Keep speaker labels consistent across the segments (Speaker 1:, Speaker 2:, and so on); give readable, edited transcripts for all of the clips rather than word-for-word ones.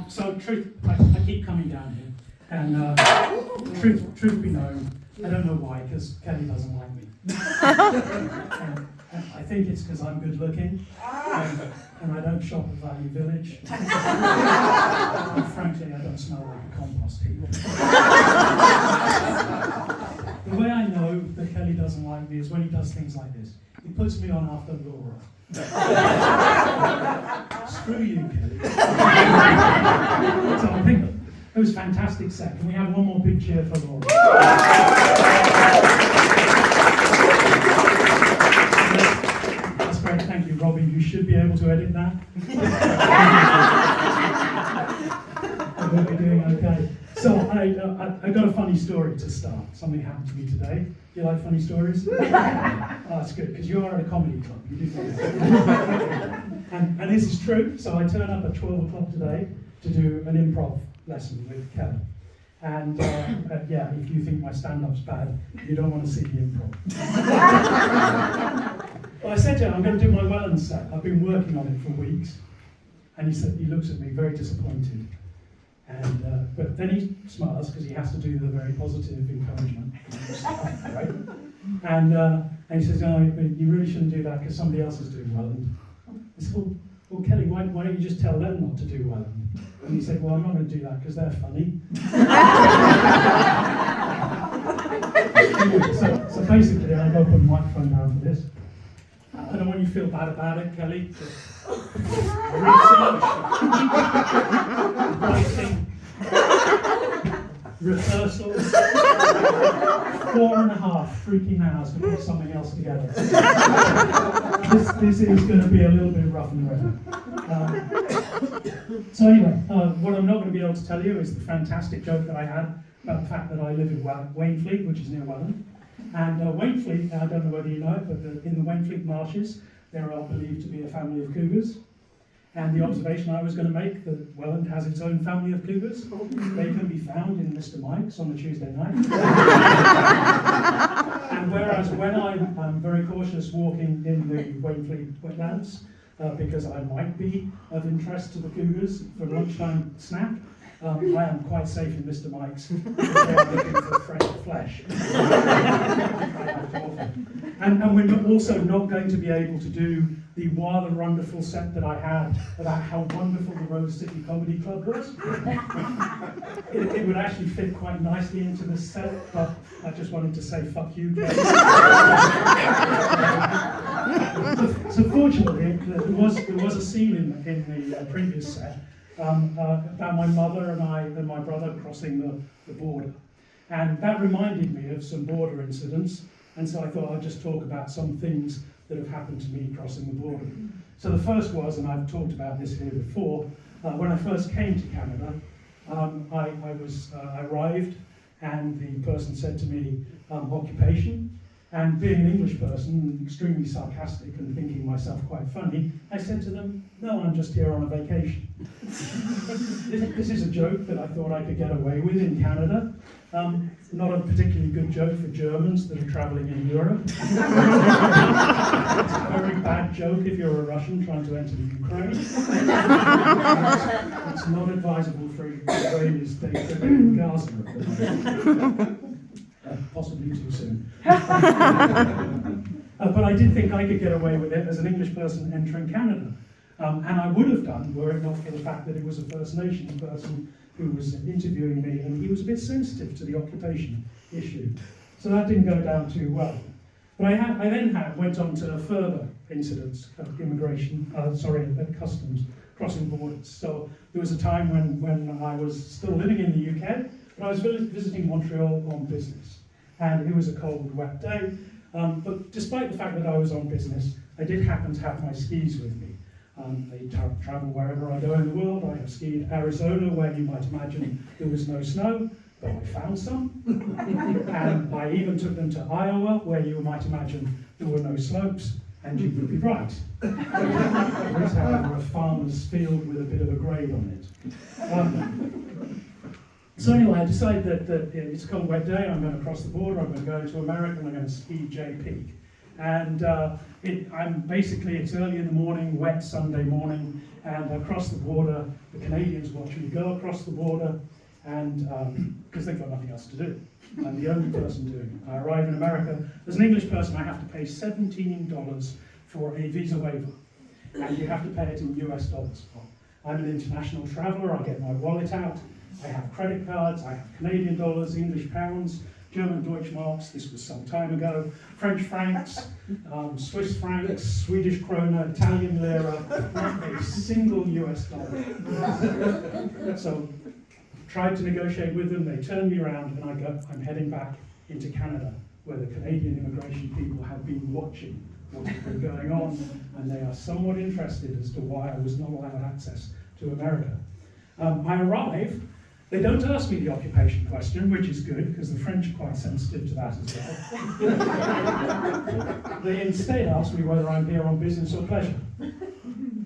Speaker 1: So truth, I keep coming down here, and truth be known, I don't know why, because Kelly doesn't like me. and I think it's because I'm good looking, and I don't shop at Value Village. And frankly, I don't smell like a compost heap. The way I know that Kelly doesn't like me is when he does things like this. He puts me on after Laura. Screw you, Kelly. So I think it was a fantastic set. Can we have one more big cheer for Laura? That's great, thank you, Robbie. You should be able to edit that. I will be doing okay. So I got a funny story to start. Something happened to me today. Do you like funny stories? Oh, that's good, because you are at a comedy club. You do and this is true. So I turn up at 12 o'clock today to do an improv lesson with Kelly. And yeah, if you think my stand-up's bad, you don't want to see the improv. Well, I said to him, I'm going to do my Welland set. I've been working on it for weeks. And he looks at me very disappointed. And but then he smiles because he has to do the very positive encouragement, right? And he says, "Oh, you really shouldn't do that because somebody else is doing well." And I said, "Well, Kelly, why don't you just tell them not to do well?" And he said, "Well, I'm not going to do that because they're funny." Anyway, so basically, I go put the microphone down for this. I don't want you to feel bad about it, Kelly. Writing, rehearsals, 4.5 freaking hours to put something else together. This is going to be a little bit rough and ready. So anyway, what I'm not going to be able to tell you is the fantastic joke that I had about the fact that I live in Wainfleet, which is near Welland. And Wainfleet, I don't know whether you know it, but in the Wainfleet marshes, there are believed to be a family of cougars. And the observation I was going to make, that Welland has its own family of cougars. They can be found in Mr. Mike's on a Tuesday night. And whereas when I'm very cautious walking in the Wainfleet wetlands, because I might be of interest to the cougars for lunchtime snack, I am quite safe in Mr. Mike's because they are looking for fresh flesh. And we're also not going to be able to do the rather wonderful set that I had about how wonderful the Rose City Comedy Club was. It would actually fit quite nicely into this set, but I just wanted to say fuck you, Kelly. So fortunately, there was a scene in the previous set about my mother and my brother crossing the border. And that reminded me of some border incidents, and so I thought I'd just talk about some things that have happened to me crossing the border. So the first was, and I've talked about this here before, when I first came to Canada, I arrived and the person said to me, occupation. And being an English person, extremely sarcastic and thinking myself quite funny, I said to them, "No, I'm just here on a vacation." This is a joke that I thought I could get away with in Canada. Not a particularly good joke for Germans that are travelling in Europe. It's a very bad joke if you're a Russian trying to enter the Ukraine. It's not advisable for Israelis to go in Gaza at the moment. Possibly too soon. But I did think I could get away with it as an English person entering Canada. And I would have done were it not for the fact that it was a First Nations person who was interviewing me, and he was a bit sensitive to the occupation issue. So that didn't go down too well. But I then went on to further incidents of customs, crossing borders. So there was a time when I was still living in the UK, but I was visiting Montreal on business. And it was a cold, wet day. But despite the fact that I was on business, I did happen to have my skis with me. I travel wherever I go in the world. I have skied Arizona, where you might imagine there was no snow, but I found some. And I even took them to Iowa, where you might imagine there were no slopes, and you would be right. There is, however, a farmer's field with a bit of a grade on it. So anyway, I decided that it's a cold, wet day. I'm going to cross the border. I'm going to go to America, and I'm going to ski Jay Peak. And it's early in the morning, wet Sunday morning, and across the border, the Canadians watch me go across the border, and because they've got nothing else to do. I'm the only person doing it. I arrive in America. As an English person, I have to pay $17 for a visa waiver, and you have to pay it in US dollars. I'm an international traveller. I get my wallet out. I have credit cards. I have Canadian dollars, English pounds, German Deutschmarks, this was some time ago, French francs, Swiss francs, Swedish krona, Italian lira, not a single US dollar. So, tried to negotiate with them, they turned me around, and I'm heading back into Canada, where the Canadian immigration people have been watching what has been going on, and they are somewhat interested as to why I was not allowed access to America. I arrive. They don't ask me the occupation question, which is good, because the French are quite sensitive to that as well. They instead ask me whether I'm here on business or pleasure.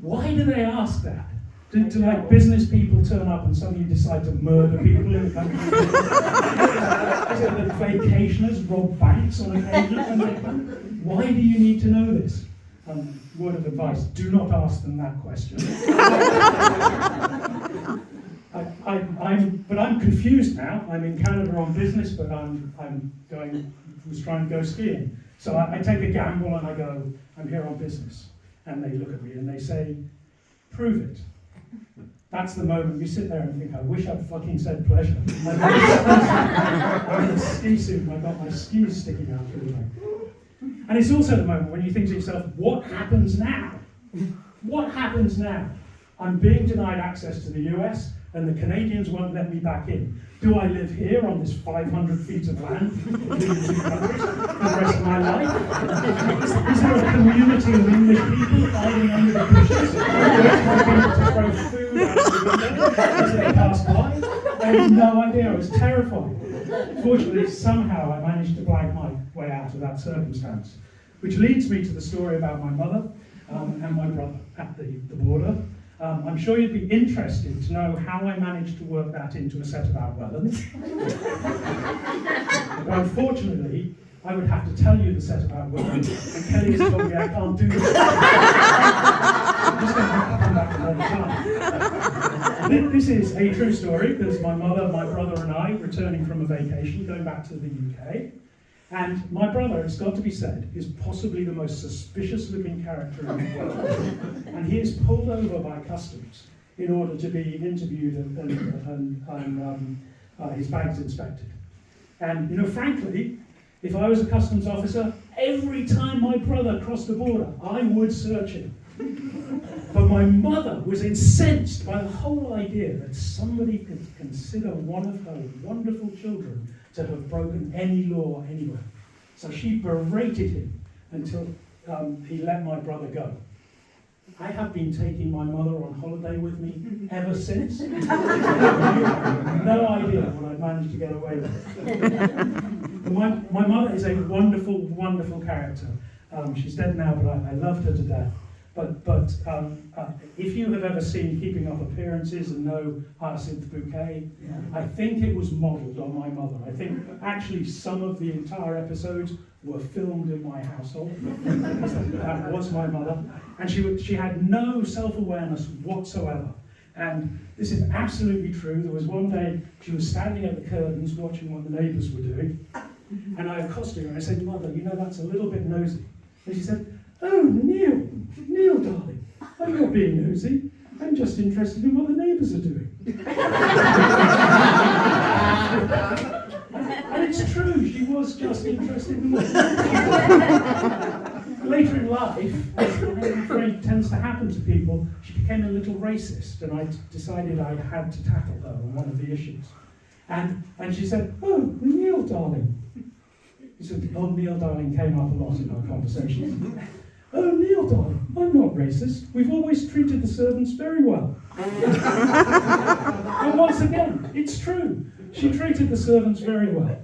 Speaker 1: Why do they ask that? Do like business people turn up and suddenly decide to murder people in the country? Is it that vacationers rob banks on occasion when they come? Why do you need to know this? Word of advice, do not ask them that question. I'm confused now. I'm in Canada on business, but was trying to go skiing. So I take a gamble and I go, I'm here on business. And they look at me and they say, prove it. That's the moment you sit there and think, I wish I'd fucking said pleasure. I'm in a ski suit and I've got my skis sticking out through the back. And it's also the moment when you think to yourself, what happens now? What happens now? I'm being denied access to the US, and the Canadians won't let me back in. Do I live here on this 500 feet of land between the two countries for the rest of my life? Is there a community of English people hiding under the bushes, waiting for people to throw food out the window as they pass by? I have no idea. I was terrified. Fortunately, somehow I managed to blank my way out of that circumstance, which leads me to the story about my mother and my brother at the border. I'm sure you'd be interested to know how I managed to work that into a set of outworlds. But unfortunately, I would have to tell you the set of outworlds, and Kelly has told me I can't do this. I'm just going to have to come back another time. This is a true story. There's my mother, my brother, and I returning from a vacation, going back to the UK. And my brother, it's got to be said, is possibly the most suspicious-looking character in the world. And he is pulled over by customs in order to be interviewed and his bags inspected. And, frankly, if I was a customs officer, every time my brother crossed the border, I would search him. But my mother was incensed by the whole idea that somebody could consider one of her wonderful children to have broken any law anywhere. So she berated him until he let my brother go. I have been taking my mother on holiday with me ever since. No idea what I've managed to get away with. My mother is a wonderful, wonderful character. She's dead now, but I loved her to death. But if you have ever seen Keeping Up Appearances and know Hyacinth Bouquet, I think it was modelled on my mother. I think actually some of the entire episodes were filmed in my household. That was my mother. And she had no self-awareness whatsoever. And this is absolutely true. There was one day she was standing at the curtains watching what the neighbours were doing. And I accosted her and I said, Mother, that's a little bit nosy. And she said, oh, Neil, darling, I'm not being nosy. I'm just interested in what the neighbours are doing. And it's true, she was just interested in what the neighbours were doing. Later in life, as I'm afraid tends to happen to people, she became a little racist, and I decided I had to tackle her on one of the issues. And she said, oh, Neil, darling. He said, oh, Neil, darling came up a lot in our conversations. Oh, Neil, darling, I'm not racist. We've always treated the servants very well. And once again, it's true. She treated the servants very well.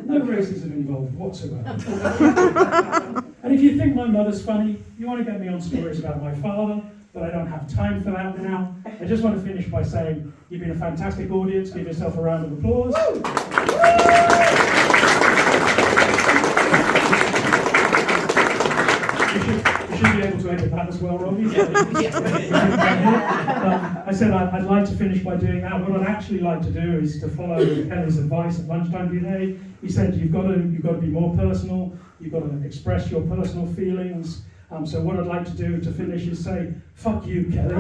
Speaker 1: No racism involved whatsoever. And if you think my mother's funny, you want to get me on stories about my father, but I don't have time for that now. I just want to finish by saying, you've been a fantastic audience. Give yourself a round of applause. vibe with that as well, Robbie. So, I said I'd like to finish by doing that. What I'd actually like to do is to follow Kelly's advice at lunchtime today. He said you've got to be more personal. You've got to express your personal feelings. So what I'd like to do to finish is say, fuck you, Kelly.